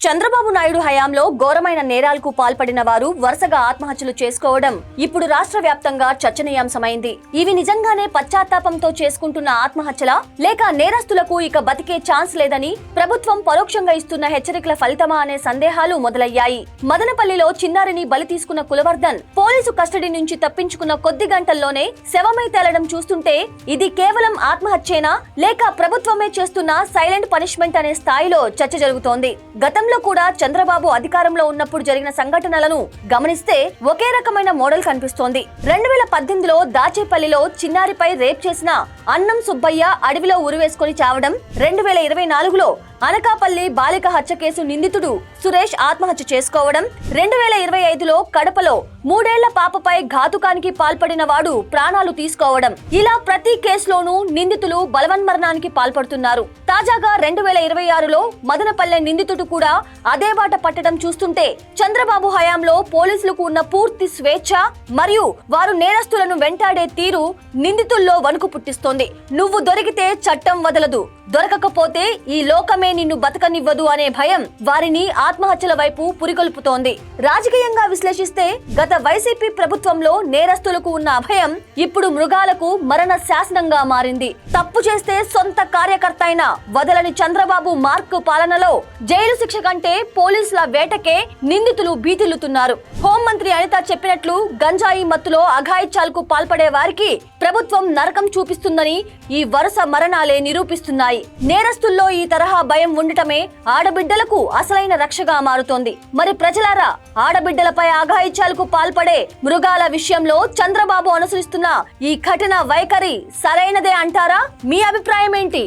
చంద్రబాబు నాయుడు హయాంలో ఘోరమైన నేరాలకు పాల్పడిన వారు వరుసగా ఆత్మహత్యలు చేసుకోవడం ఇప్పుడు రాష్ట్ర వ్యాప్తంగా చర్చనీయాంశమైంది. ఇవి నిజంగానే పశ్చాత్తాపంతో చేసుకుంటున్న ఆత్మహత్యలా, లేక నేరస్తులకు ఇక బతికే ఛాన్స్ లేదని ప్రభుత్వం పరోక్షంగా ఇస్తున్న హెచ్చరికల ఫలితమా అనే సందేహాలు మొదలయ్యాయి. మదనపల్లిలో చిన్నారిని బలి తీసుకున్న కులవర్ధన్ పోలీసు కస్టడీ నుంచి తప్పించుకున్న కొద్ది గంటల్లోనే శవమై తేలడం చూస్తుంటే ఇది కేవలం ఆత్మహత్యేనా, లేక ప్రభుత్వమే చేస్తున్న సైలెంట్ పనిష్మెంట్ అనే స్థాయిలో చర్చ జరుగుతోంది. గతంలో కూడా చంద్రబాబు అధికారంలో ఉన్నప్పుడు జరిగిన సంఘటనలను గమనిస్తే ఒకే రకమైన మోడల్ కనిపిస్తోంది. 2018లో దాచేపల్లిలో చిన్నారిపై రేప్ చేసిన అన్నం సుబ్బయ్య అడవిలో ఉరివేసుకుని చావడం, 2024లో అనకాపల్లి బాలిక హత్య కేసు నిందితుడు సురేష్ ఆత్మహత్య చేసుకోవడం, 2025లో కడపలో 3 ఏళ్ల పాపపై ఘాతుకానికి పాల్పడిన వాడు ప్రాణాలు తీసుకోవడం, ఇలా ప్రతి కేసులోనూ నిందితులు బలవన్మరణానికి పాల్పడుతున్నారు. తాజాగా 2026లో మదనపల్లె నిందితుడు కూడా అదే బాట పట్టడం చూస్తుంటే చంద్రబాబు హయాంలో పోలీసులకు ఉన్న పూర్తి స్వేచ్ఛ మరియు వారు నేరస్తులను వెంటాడే తీరు నిందితుల్లో వణుకు పుట్టిస్తోంది. నువ్వు దొరికితే చట్టం వదలదు, దొరకకపోతే ఈ లోకమే నిన్ను బతకనివ్వదు అనే భయం వారిని ఆత్మహత్యల వైపు పురికొల్పుతోంది. రాజకీయంగా విశ్లేషిస్తే గత వైసీపీ ప్రభుత్వంలో నేరస్తులకు ఉన్న అభయం ఇప్పుడు మృగాలకు మరణ శాసనంగా మారింది. తప్పు చేస్తే సొంత కార్యకర్త అయినా వదలని చంద్రబాబు మార్క్ పాలనలో జైలు శిక్ష కంటే పోలీసుల వేటకే నిందితులు భీతిల్లుతున్నారు. హోంమంత్రి అనిత చెప్పినట్లు గంజాయి మత్తులో అఘాయిత్యాలకు పాల్పడే వారికి ప్రభుత్వం నరకం చూపిస్తుందని ఈ వరుస మరణాలే నిరూపిస్తున్నాయి. నేరస్తుల్లో ఈ తరహా భయం ఉండటమే ఆడబిడ్డలకు అసలైన రక్షగా మారుతోంది. మరి ప్రజలారా, ఆడబిడ్డలపై అఘాయిత్యాలకు పాల్పడే మృగాల విషయంలో చంద్రబాబు అనుసరిస్తున్న ఈ కఠిన వైఖరి సరైనదే అంటారా? మీ అభిప్రాయం ఏంటి?